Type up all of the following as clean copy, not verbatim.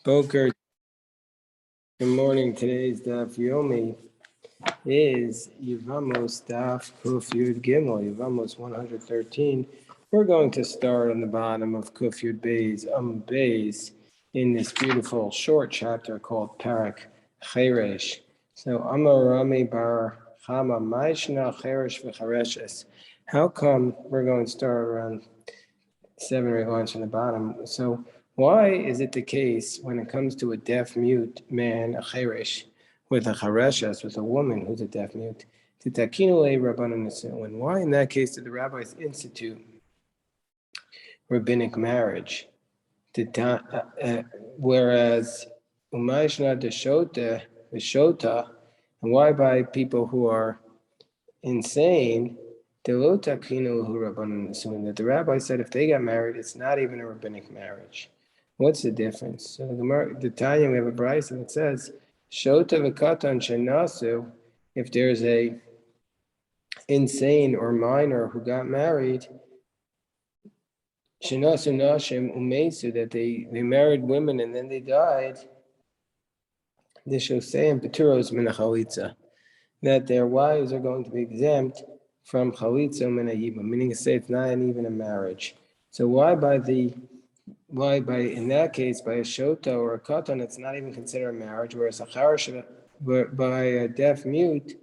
Boker, good morning. Today's Daf Yomi is Yevamos Daf Kuf Yud Gimel, Yevamos 113. We're going to start on the bottom of Kuf Yud Beis in this beautiful short chapter called Parak Cheresh. So Amar Rami Bar Chama Maishna Cheresh v'Chareshes. How come we're going to start around 7 or 8 lines from the bottom? So why is it the case when it comes to a deaf-mute man, a cheresh, with a chareshes, with a woman who's a deaf-mute, to takinule rabbanan nisuin? Why in that case did the rabbis institute rabbinic marriage? Whereas umayshna deshota, and why by people who are insane, that the rabbi said if they got married, it's not even a rabbinic marriage. What's the difference? So the Tanya, we have a brayso that says, Shota v'katan shenasu, if there's a insane or minor who got married, shenasu nashim umesu, that they married women and then they died, the shosayim peturos min hachalitza, that their wives are going to be exempt from chalitza min hayibam, meaning to say it's not even a marriage. So why in that case, by a shota or a katan, it's not even considered a marriage, whereas a charash, by a deaf mute,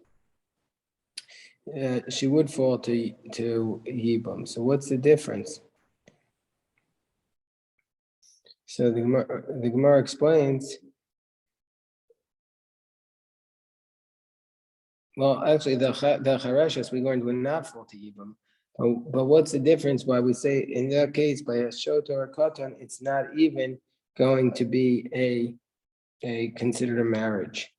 she would fall to yibam. So what's the difference? So the Gemara explains. Well, actually, the chareshes we learned would not fall to yibam. But what's the difference? Why we say in that case by a shota or a katan, it's not even going to be a considered a marriage.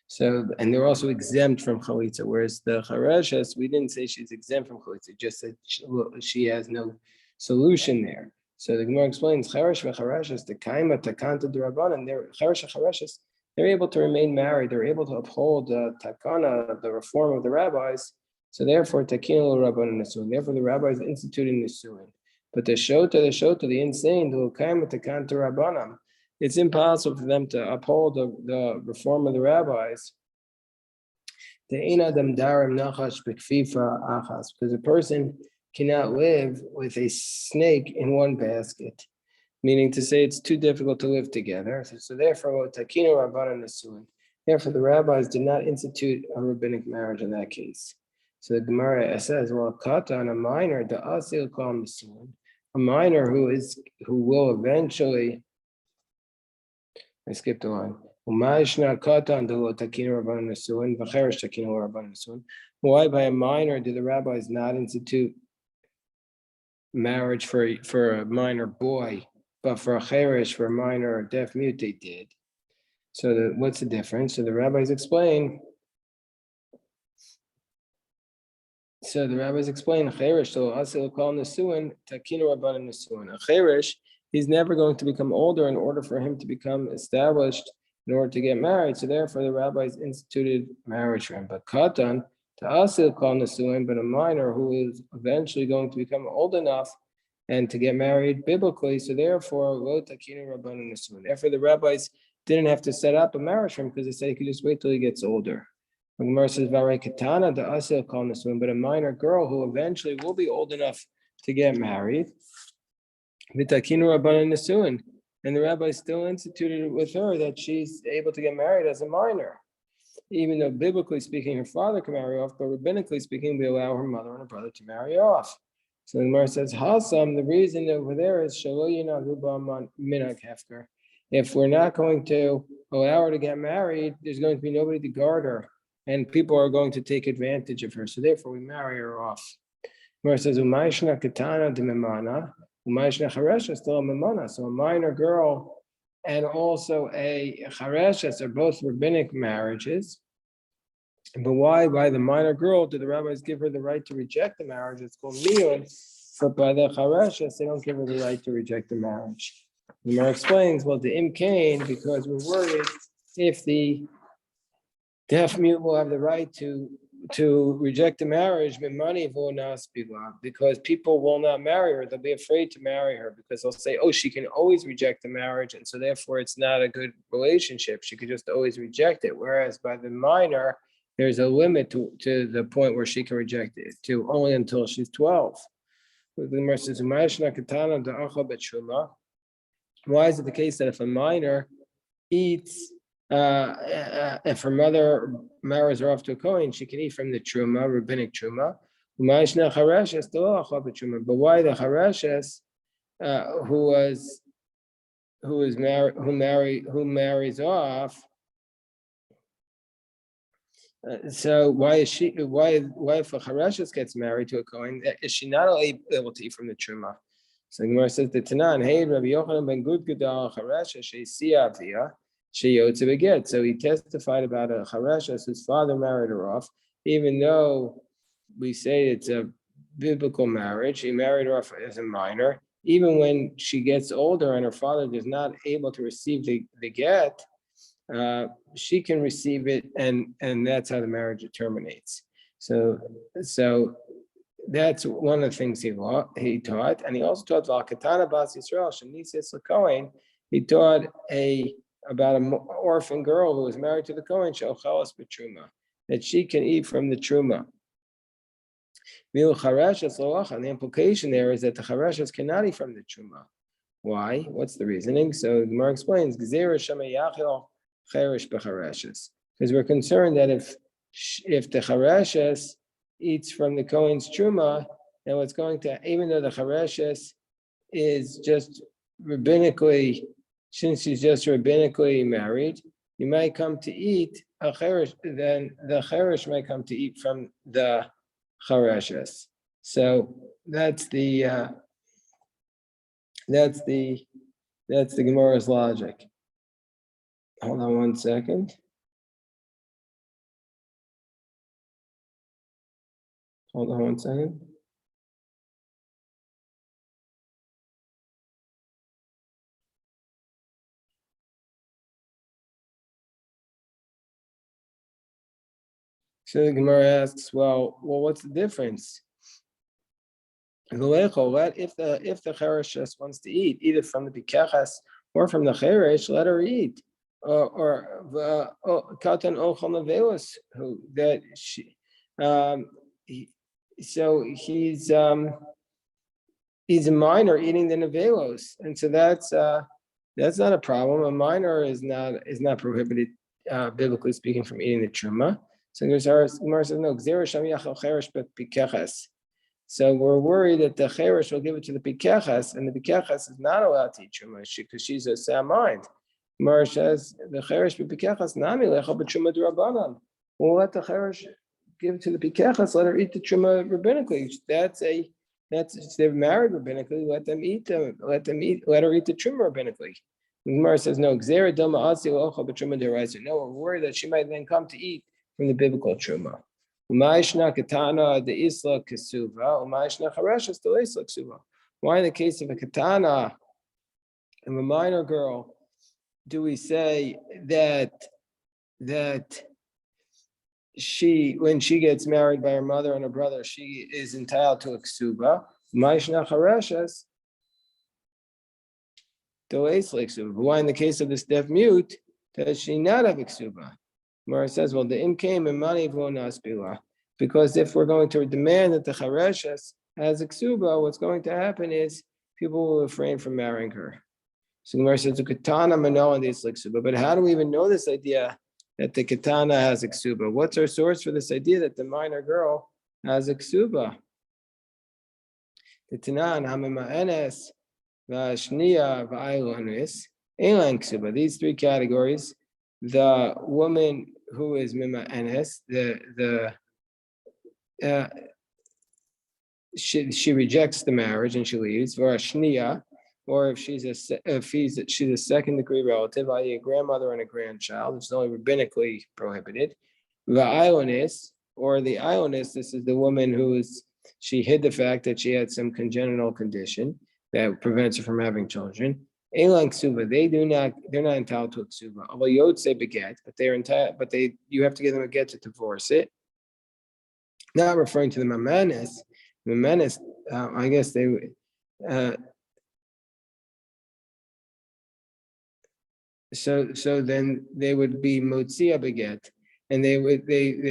So, and they're also exempt from chalitza. Whereas the chareshes, we didn't say she's exempt from chalitza; just that she has no solution there. So the Gemara explains charesh v'chareshes the kaima takanta d'rabbanan. They're charesh v'chareshes. They're able to remain married. They're able to uphold the takana, the reform of the rabbis. So therefore, takinu rabbanan nisuin. Therefore, the rabbis instituted nisuin. But the shota, the insane, the kaima takanta rabbanan. It's impossible for them to uphold the reform of the rabbis. Because a person cannot live with a snake in one basket, meaning to say it's too difficult to live together. So therefore, therefore the rabbis did not institute a rabbinic marriage in that case. So the Gemara says, well, katan, a minor, the asil kal nisuin, a minor who will eventually. I skipped a line. Why by a minor do the rabbis not institute marriage for a minor boy, but for a cheresh, for a minor or deaf mute, they did? So what's the difference? So the rabbis explain. Cheresh, so asil kal nisuin, takinu rabbanan nisuin. A cheresh, he's never going to become older in order for him to become established in order to get married. So therefore, the rabbis instituted marriage for him. But katan, to asil kal nisuin, but a minor who is eventually going to become old enough and to get married biblically. So therefore, lo takinu rabbanan nisuin. Therefore, the rabbis didn't have to set up a marriage for him because they said he could just wait till he gets older. The Gemara says, katana the asil kal nisuin, but a minor girl who eventually will be old enough to get married. V'takinu rabbanan nisuin, and the rabbi still instituted it with her that she's able to get married as a minor, even though biblically speaking, her father can marry off, but rabbinically speaking, we allow her mother and her brother to marry off. So the Gemara says, Hasam, the reason over there is shelo yinagu b'aman minhag hefker. If we're not going to allow her to get married, there's going to be nobody to guard her, and people are going to take advantage of her. So therefore, we marry her off. The Gemara says, Umayshna katana d'memana. So a minor girl and also a chareshes are both rabbinic marriages. But why by the minor girl do the rabbis give her the right to reject the marriage? It's called miyun. But by the chareshes, they don't give her the right to reject the marriage. The Gemara explains, well, the imkain, because we're worried if the deaf mute will have the right to reject the marriage, because people will not marry her. They'll be afraid to marry her because they'll say, "Oh, she can always reject the marriage, and so therefore it's not a good relationship. She could just always reject it." Whereas by the minor, there's a limit to the point where she can reject it to only until she's 12. Why is it the case that if a minor eats, if her mother marries her off to a Kohen, she can eat from the truma, rabbinic truma. But why the Hareshes, who marries off? So why if a Hareshes gets married to a Kohen, is she not able to eat from the truma? So the Gemara says the Tanan, hey, Rabbi Yochanan ben Gudgada Hareshes she'sia avia sheyotze beget. So he testified about a Hareshes whose father married her off, even though we say it's a biblical marriage. He married her off as a minor. Even when she gets older and her father is not able to receive the get, she can receive it, and that's how the marriage terminates. So that's one of the things he taught, and he also taught Valkatana Bas Yisrael Shanisis LaKohen. He taught about an orphan girl who was married to the Kohen Shalchalas B'Truma, that she can eat from the Truma. And the implication there is that the Chareshas cannot eat from the Truma. Why? What's the reasoning? So the Gemara explains, because we're concerned that if the Chareshes eats from the Kohen's Truma, then what's going to, even though the Chareshes is just rabbinically, since she's just rabbinically married, you might come to eat a Cheresh, then the Cheresh might come to eat from the Chareshes. So that's the Gemara's logic. Hold on one second. Hold on one second. So the Gemara asks, well, what's the difference? If the Cheresh wants to eat, either from the Bikechas or from the Cheresh, let her eat. Or Katan Ochel Navelos, who that she, so he's a minor eating the Navelos, and so that's not a problem. A minor is not prohibited, biblically speaking, from eating the truma. So Gemara says no. So we're worried that the cheresh will give it to the pikechas, and the pikechas is not allowed to eat truma because she's a sound mind. Gemara says the cheresh pikechas nami lecha b'truma d'Rabbanan. We'll let the cheresh give it to the pikechas. Let her eat the truma rabbinically. They're married rabbinically. Let her eat the truma rabbinically. Gemara says no. Gzera dama asi lecha b'truma d'Oraisa. No, we're worried that she might then come to eat from the biblical truma. Why in the case of a katana, of a minor girl, do we say that she, when she gets married by her mother and her brother, she is entitled to a ksuba? Why in the case of this deaf mute does she not have a ksuba? Mara says, well, the im came in money because if we're going to demand that the Chareshes has a ksuba, what's going to happen is people will refrain from marrying her. So Mara says, katana mano and this ksuba. But how do we even know this idea that the katana has a ksuba? What's our source for this idea that the minor girl has a ksuba? The Tanan hamima'enes v'ashniya v'aylonis elan ksuba. These three categories. The woman who is mima enes, she rejects the marriage and she leaves. Or if she's a second degree relative, i.e., a grandmother and a grandchild, which is only rabbinically prohibited. The ionis, this is the woman she hid the fact that she had some congenital condition that prevents her from having children. Elan ksuba, they're not entitled to a ksuba. Although yotze beget, but they're entitled, you have to give them a get to divorce it. not referring to the mamanis. The mamanis, I guess they so then they would be motzia beget, and they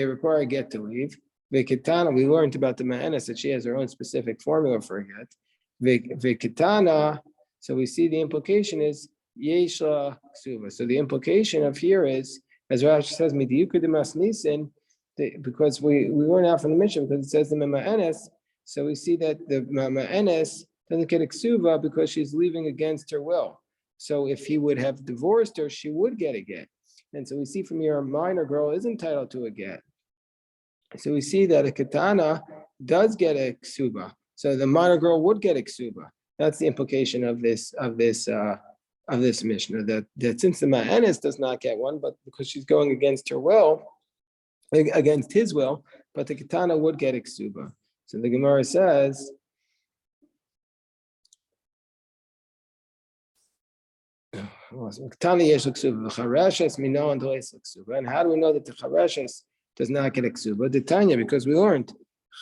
require a get to leave. Vekitana, we learned about the ma'anis that she has her own specific formula for a get. Vekitana, so we see the implication is yeshla ksuva. So the implication of here is, as Rashi says, midiyukudimas nisin, because we learn out from the mission because it says the ma'anis. So we see that the ma'anis doesn't get a ksuva because she's leaving against her will. So if he would have divorced her, she would get a get. And so we see from here, a minor girl is entitled to a get. So we see that a katana does get a ksuba. So the minor girl would get a ksuba. That's the implication of this Mishnah, that since the ma'anis does not get one, but because she's going against her will, against his will, but the katana would get a ksuba. So the Gemara says, and how do we know that the chareshes does not get a ksuba? The Tanya, because we learned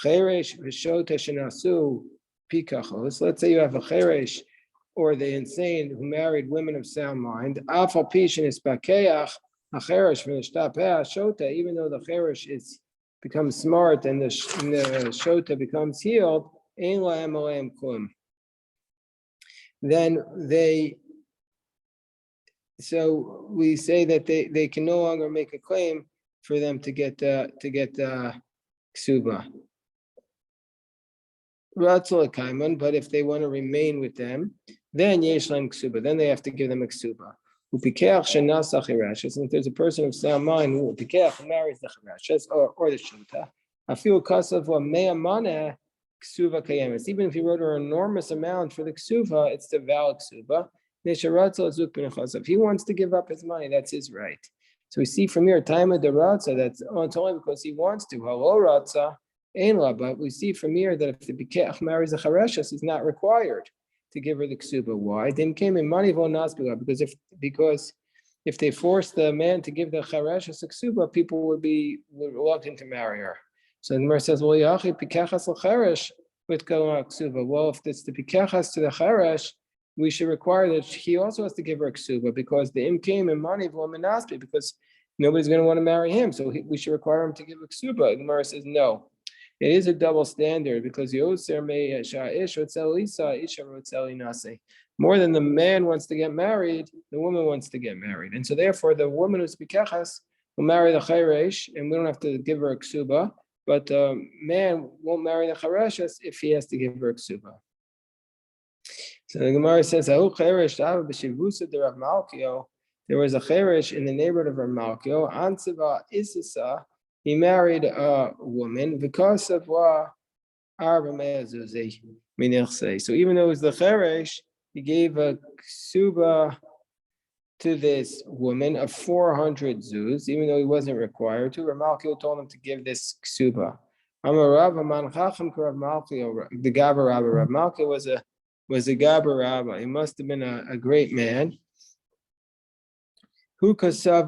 cheresh v'shota shenasu pikachos. Let's say you have a cheresh or the insane who married women of sound mind. Afal pishin is bakeach a cheresh v'nishtapeh shota. Even though the cheresh becomes smart and the shota becomes healed, ein lahem aleim klum. Then so we say that they can no longer make a claim for them to get ksuba. But if they want to remain with them, then yeshlam ksuba. Then they have to give them a ksuba. And if there's a person of sound mind who marries the charashes or the shota, I feel kasav wa mea mana ksuba kayemes. Even if he wrote her an enormous amount for the ksuba, it's the valid ksuba. If he wants to give up his money, that's his right. So we see from here, time of the ratza, that's only because he wants to. Hello, ratza, ainla. But we see from here that if the bikech marries a chareshus, he's not required to give her the ksuba. Why? Then came in money because if they force the man to give the chareshus a ksuba, people would be reluctant to marry her. So the Gemara says, well, yachi pikechas l'cheresh with ksuba. Well, if it's the pikechas to the cheresh, we should require that he also has to give her a ksuba because the im came in money v'lomenaspi, because nobody's going to want to marry him. So we should require him to give a ksuba. The Gemara says no. It is a double standard because more than the man wants to get married, the woman wants to get married. And so therefore the woman who's pikechas will marry the chayresh and we don't have to give her a ksuba, but the man won't marry the chareshes if he has to give her a ksuba. So the Gemara says, there was a cheresh in the neighborhood of Rav Malkio. Ansiva Isisa, he married a woman because of what Arba Me'azuzi Minirse. So even though it was the cheresh, he gave a ksuba to this woman of 400 zuz, even though he wasn't required to. Rav Malkio told him to give this ksuba. The Gabba Rabba Rav Malkio was a Gabba Rabba. He must have been a great man. He said,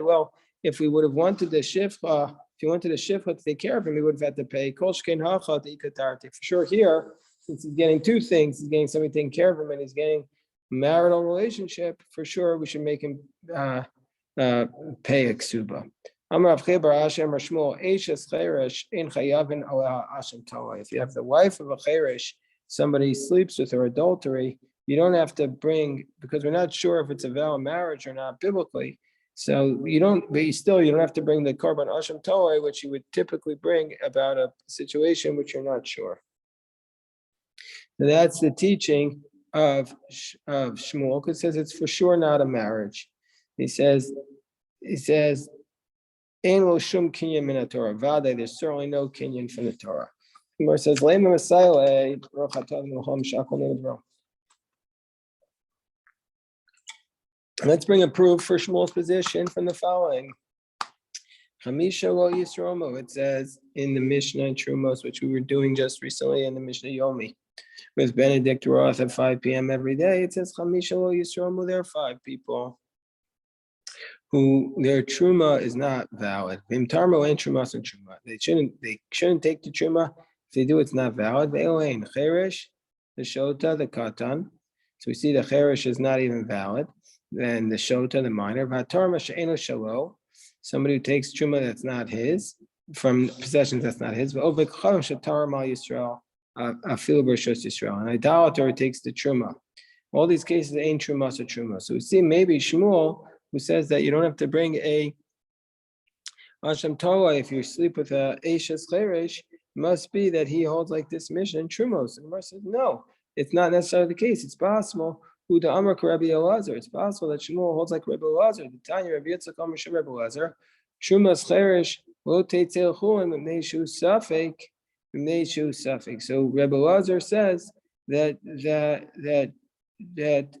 well, if we would have wanted the shifcha, if he wanted the shifcha to take care of him, he would have had to pay. For sure here, since he's getting two things, he's getting somebody taking care of him and he's getting a marital relationship, for sure we should make him pay a ksuba. If you have the wife of a cheresh, somebody sleeps with her, adultery, you don't have to bring, because we're not sure if it's a vow of marriage or not biblically. So you don't have to bring the korban asham toeh, which you would typically bring about a situation which you're not sure. So that's the teaching of Shmuel, because it says it's for sure not a marriage. He says, Ein lo shum kinyan min Torah. Vade, there's certainly no kinyan from the Torah. Gemara says, Lema Messiah, Baruch Atah V'Nocham Shakol Nidro. Let's bring a proof for Shmuel's position from the following. Chamisha lo Yisromo, it says in the Mishnah in Trumos, which we were doing just recently in the Mishnah Yomi, with Benedict Roth at 5 p.m. every day. It says Chamisha lo Yisromo, there are 5 people who their truma is not valid. They shouldn't take the truma. If they do, it's not valid. The shota, the katan. So we see the cherish is not even valid. Then the shota, the minor. Somebody who takes truma that's not his, from possessions that's not his. An idolater takes the truma. All these cases ain't truma or truma. So we see maybe Shmuel, who says that you don't have to bring a Asham Torah if you sleep with a Eishes Cheresh, must be that he holds like this mission Trumos. And Gemara says, no, it's not necessarily the case. It's possible. Uda Amar Rabbi Elazar. It's possible that Shmuel holds like Rabbi Elazar. The Tanya Rabbi Yitzchak Amar Rabbi Elazar. Trumas Cheresh lo teitzel chulim mnei shu safek mnei shu safek. So Rabbi Elazar says that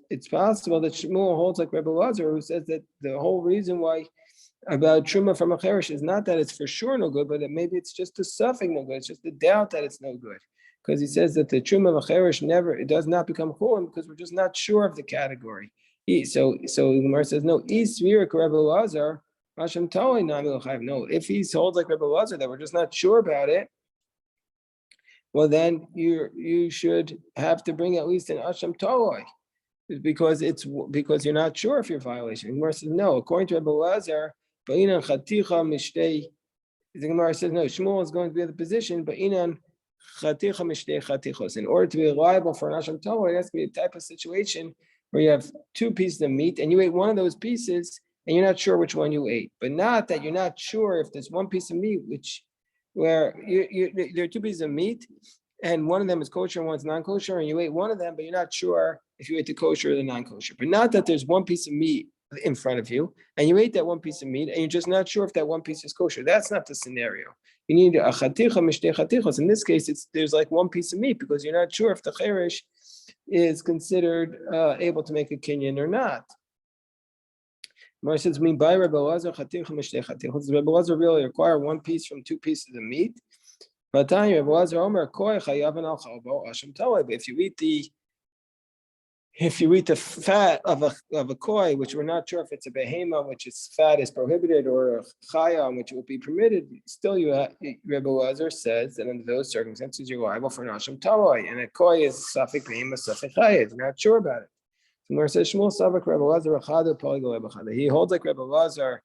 it's possible that Shmuel holds like Rebbe Lazar, who says that the whole reason why about truma from a cherish is not that it's for sure no good, but that maybe it's just a suffix no good. It's just a doubt that it's no good, because he says that the truma of a cherish it does not become chulim because we're just not sure of the category. So Gemara says no. Rebbe Lazar, Hashem Tali no. If he holds like Rebbe Lazar that we're just not sure about it, well, then you should have to bring at least an Asham Toloi, because you're not sure if you're violation. Gemara says no. According to Rebbe Lazar, Ba'inan Chaticha Mishtei. The Gemara says no. Shmuel is going to be in the position, Ba'inan Chaticha Mishtei Chatichos. In order to be liable for an Asham Toloi, it has to be a type of situation where you have two pieces of meat and you ate one of those pieces and you're not sure which one you ate, but not that you're not sure if there's one piece of meat where there are two pieces of meat, and one of them is kosher and one's non-kosher, and you ate one of them, but you're not sure if you ate the kosher or the non-kosher. But not that there's one piece of meat in front of you, and you ate that one piece of meat, and you're just not sure if that one piece is kosher. That's not the scenario. You need a chaticha mishtei chatichos. In this case, there's like one piece of meat because you're not sure if the cherish is considered able to make a kinyan or not. Mar says, "Me by Rebbe Lazar chaticha mishtei chatichos." Does Rebbe Lazar really require one piece from two pieces of meat? But if you eat the fat of a koi, which we're not sure if it's a behema, which its fat is prohibited, or a chaya, which it will be permitted, still Rebbe Lazar says that under those circumstances you're liable for an asham taloi, and a koi is safek behema, safek chaya. You're not sure about it. Where says Shmuel Savak Rebbe Lazar Achadu Poligol Ebachada. He holds like Rebbe Lazar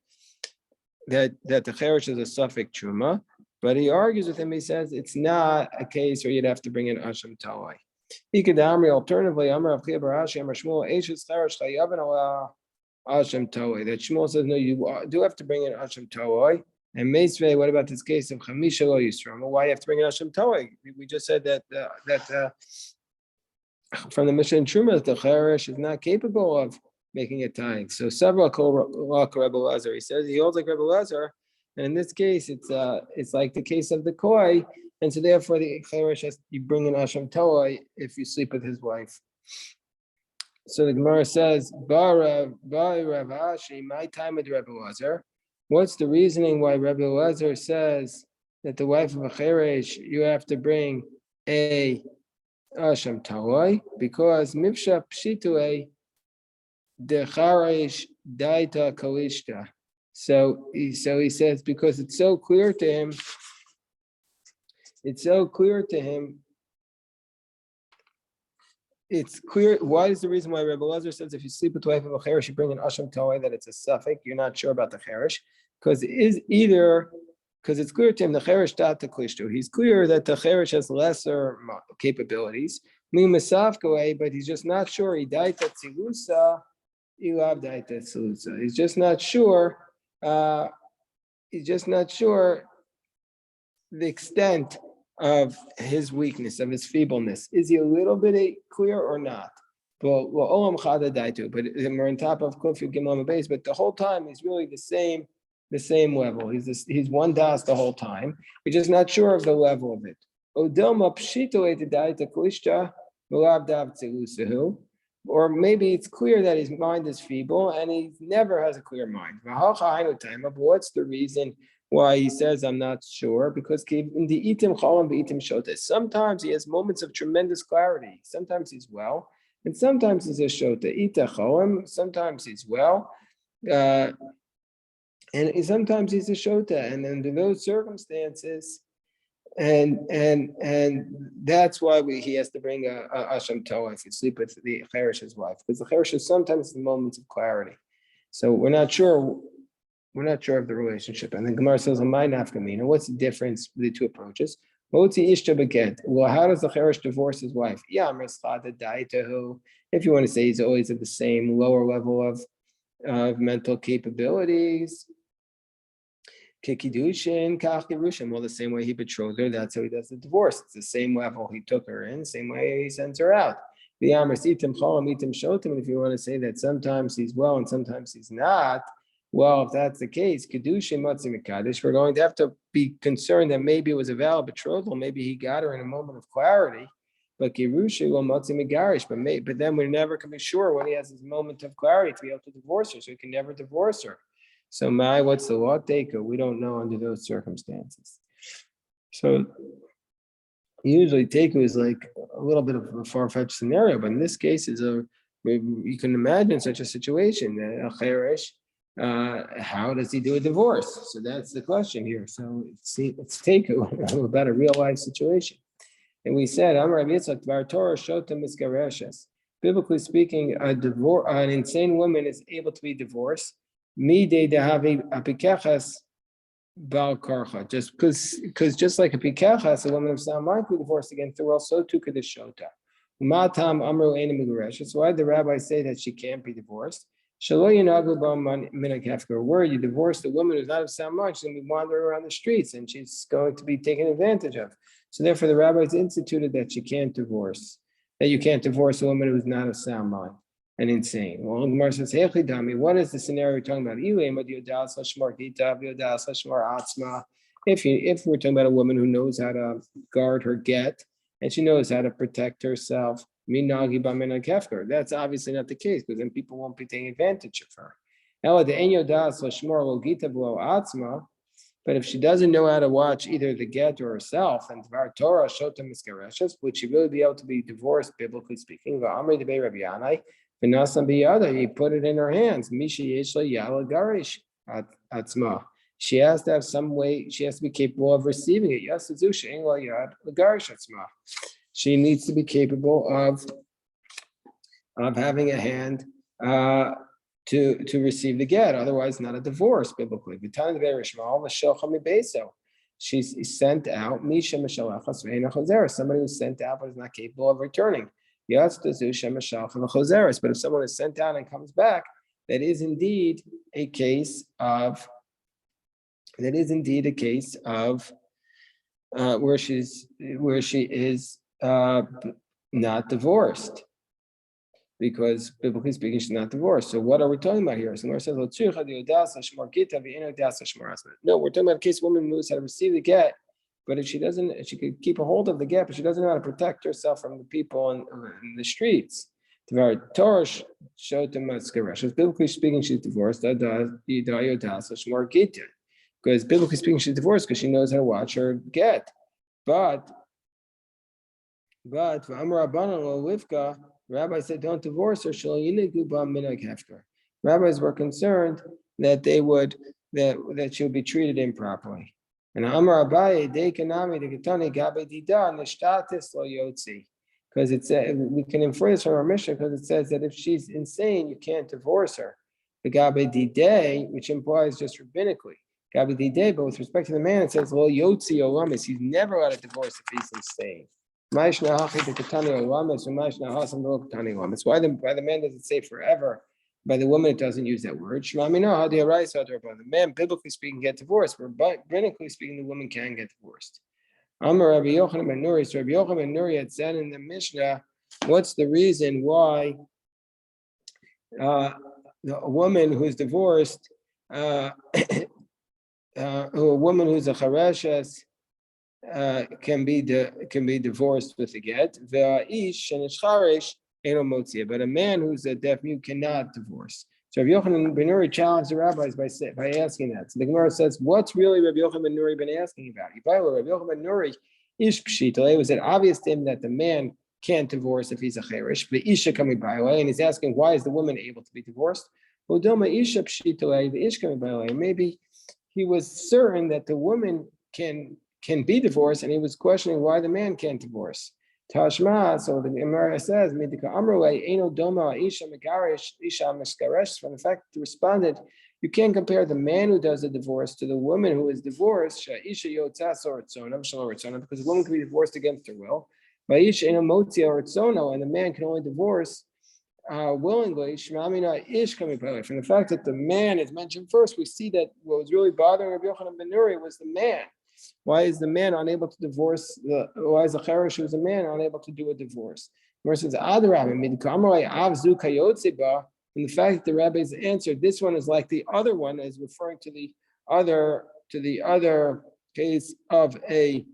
that the cherish is a suffix truma, but he argues with him. He says it's not a case where you'd have to bring in asham taloi. He could alternatively Amar of Chia Barashi Amar Shmuel Eishes Cherish Chayavan Ala asham taloi. That Shmuel says no, you do have to bring in asham taloi. And Meisvei, what about this case of Chamisha Lo Yisrael? Why do you have to bring in asham taloi? We just said that from the Mishnah and Truma, the cherish is not capable of making a tying. So several like Rebbe Lazar. He says he holds like Rebbe Lazar, and in this case, it's like the case of the koi, and so therefore the cherish has you bring in asham toai if you sleep with his wife. So the Gemara says, Rav Ashi, my time with Rebbe Lazar. What's the reasoning why Rebbe Lazar says that the wife of a cherish you have to bring a asham taloi? Because mivsha pshitue de charish daita kalishta. So he says because it's so clear to him. It's clear. Why is the reason why Rebbe Lazar says if you sleep with the wife of a cherish, you bring an asham taloi that it's a suffix? You're not sure about the cherish because it's clear to him the cherish data klishtu. He's clear that the cherish has lesser capabilities. But he's just not sure. He died at tzilusa. Ilav died at tzilusa. He's just not sure. The extent of his weakness, of his feebleness. Is he a little bit clear or not? But we're on top of Kuf Gimel base. But the whole time he's really the same level. He's one das the whole time. We're just not sure of the level of it. Or maybe it's clear that his mind is feeble and he never has a clear mind. But what's the reason why he says I'm not sure? Because sometimes he has moments of tremendous clarity. Sometimes he's well, and sometimes he's a shota. Sometimes he's well. and sometimes he's a shota, and under those circumstances, and that's why he has to bring a asham toa if you sleep with the cherish's wife, because the cherish is sometimes the moments of clarity. So we're not sure of the relationship. And then Gemara says, what's the difference between the two approaches? Well, how does the cherish divorce his wife? If you want to say he's always at the same lower level of mental capabilities. Kikidushin, Kachirushin. Well, the same way he betrothed her, that's how he does the divorce. It's the same level he took her in, same way he sends her out. The Amris itim cholam itim shotim. And if you want to say that sometimes he's well and sometimes he's not, well, if that's the case, Kedushin Matzi Mekadesh, we're going to have to be concerned that maybe it was a valid betrothal, maybe he got her in a moment of clarity. But Girushin will Matzi Megarish, but then we never can be sure when he has his moment of clarity to be able to divorce her, so he can never divorce her. So what's the law taker? We don't know under those circumstances. So usually teku is like a little bit of a far-fetched scenario, but in this case, you can imagine such a situation. How does he do a divorce? So that's the question here. So it's teku about a real life situation. And we said, biblically speaking, an insane woman is able to be divorced. Just because just like a pikachas, a woman of sound mind could be divorced again through also too could the shota. So why did the rabbi say that she can't be divorced? Where you divorce the woman who's not of sound mind, she's going to be wandering around the streets and she's going to be taken advantage of. So therefore, the rabbis instituted that you can't divorce a woman who's not of sound mind and insane. Well, the Gemara says, what is the scenario we're talking about? If we're talking about a woman who knows how to guard her get and she knows how to protect herself, that's obviously not the case, because then people won't be taking advantage of her. But if she doesn't know how to watch either the get or herself, and Dvar Torah Shota Miskareshes, would she really be able to be divorced, biblically speaking? He put it in her hands. She has to have some way, she has to be capable of receiving it. She needs to be capable of having a hand to receive the get, otherwise not a divorce biblically. She's sent out, somebody who's sent out but is not capable of returning. But if someone is sent out and comes back, that is indeed a case of where she is not divorced, because biblically speaking, she's not divorced. So what are we talking about here? So says, no, we're talking about a case woman knows how to receive the get, but if she doesn't, she could keep a hold of the get, but she doesn't know how to protect herself from the people in the streets. Biblically speaking, she's divorced. Because biblically speaking, she's divorced because she knows how to watch her get. But Rabbi said, don't divorce her. Rabbis were concerned that that she would be treated improperly. And Amar Abaye, because it said, we can infer this from our mission, because it says that if she's insane, you can't divorce her. The Gabe Dide, which implies just rabbinically. Gabe Dide, but with respect to the man, it says, well, Yotzi Olamis, he's never allowed to divorce if he's insane. That's why the man doesn't say forever. By the woman, it doesn't use that word. The man, biblically speaking, get divorced, but rabbinically speaking, the woman can get divorced. Amar Rabbi Yochanan ben Nuri. So Rabbi Yochanan ben Nuri had said in the Mishnah, what's the reason why a woman who's divorced, a woman who's a chareshes, can be divorced with a get. But a man who's a deaf mute cannot divorce. So Rabbi Yochanan ben Nuri challenged the rabbis by asking that. So the Gemara says, what's really Rabbi Yochanan ben Nuri been asking about? Rabbi Yochanan ben Nuri ish pshitale, was it obvious to him that the man can't divorce if he's a cherish? The isha coming by, and he's asking, why is the woman able to be divorced? Maybe he was certain that the woman can be divorced, and he was questioning why the man can't divorce. Tashma, so the Gemara says, from the fact that he responded, you can't compare the man who does a divorce to the woman who is divorced, because the woman can be divorced against her will, and the man can only divorce willingly. From the fact that the man is mentioned first, we see that what was really bothering Rabbi Yochanan ben Nuri was the man. Why is the man unable to divorce? Why is the Cheresh, who's a man, unable to do a divorce? Versus Adarab, and the fact that the rabbis answered this one is like the other one, is referring to the other case of a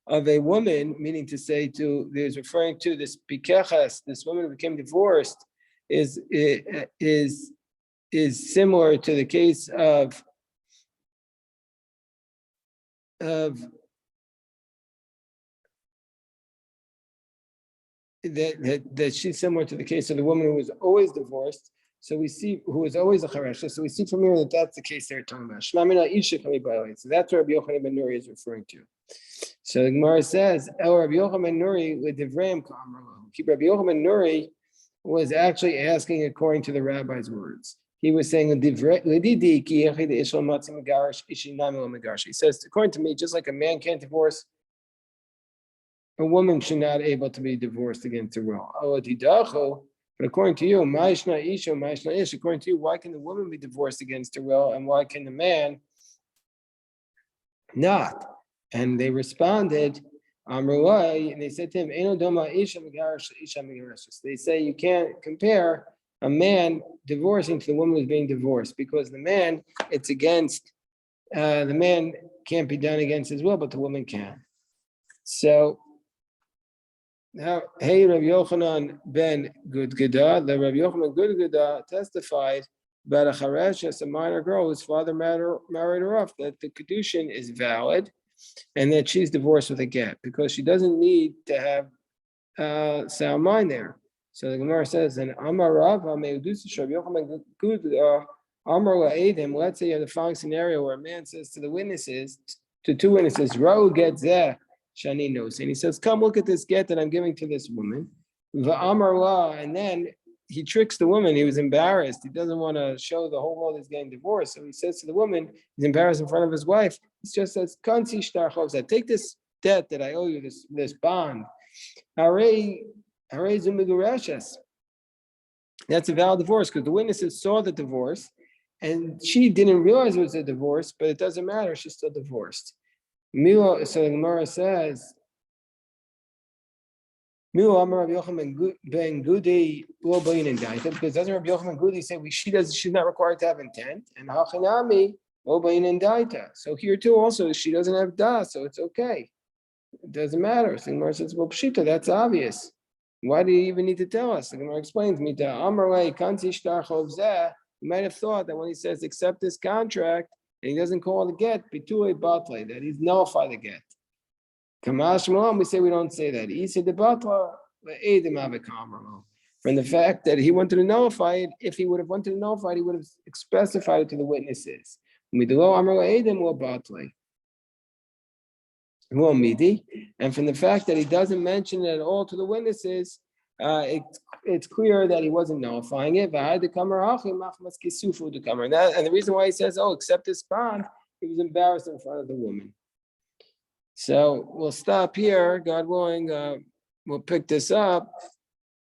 woman, meaning to say there's referring to this pikeches, this woman who became divorced, is similar to the case of that she's similar to the case of the woman who was always divorced. So we see who is always a charesha. So we see from here that that's the case they're talking about. So that's what Rabbi Yochanan ben Nuri is referring to. So the Gemara says, El Rabbi Yochanan ben Nuri with Divrayim Ka'amralahu. Rabbi Yochanan ben Nuri was actually asking according to the rabbi's words. He was saying, he says, according to me, just like a man can't divorce, a woman should not able to be divorced against her will. But according to you, according to you, why can the woman be divorced against her will, and why can the man not? And they responded, and they said to him, they say you can't compare a man divorcing to the woman who's being divorced, because the man, it's against, the man can't be done against his will, but the woman can. So now, hey, Rabbi Yochanan ben Gudgada, the Rabbi Yochanan ben Gudgada testified about a chareshes, a minor girl whose father married her off, that the kedushin is valid, and that she's divorced with a get, because she doesn't need to have sound mind there. So the Gemara says, and Amar Rav Meudus Rabbi Yochanan ben Amar La'edim. Let's say you have the following scenario where a man says to the witnesses, to two witnesses, Ra'u get zeh shani knows, and he says, come look at this get that I'm giving to this woman. Va'amar La, and then he tricks the woman. He was embarrassed. He doesn't want to show the whole world he's getting divorced. So he says to the woman, he's embarrassed in front of his wife. He just says, Kansi shtar chovzeh, take this debt that I owe you, this bond. Harei zumigureshes. That's a valid divorce, because the witnesses saw the divorce, and she didn't realize it was a divorce, but it doesn't matter. She's still divorced. So the Gemara says, because doesn't Rabbi Yochanan ben Gudi say she's not required to have intent, and hachinami lo bayin daita. So here too also she doesn't have das, so it's okay. It doesn't matter. So the Gemara says, well, pshita, that's obvious. Why do you even need to tell us? The Gemara explains, you might have thought that when he says accept this contract and he doesn't call the get, bitule batle, that he's nullified the get. Kamash Malam, we say we don't say that. From the fact that he wanted to nullify it, if he would have wanted to nullify it, he would have specified it to the witnesses. And from the fact that he doesn't mention it at all to the witnesses, it's clear that he wasn't nullifying it. And the reason why he says, oh, accept this bond, he was embarrassed in front of the woman. So we'll stop here. God willing, we'll pick this up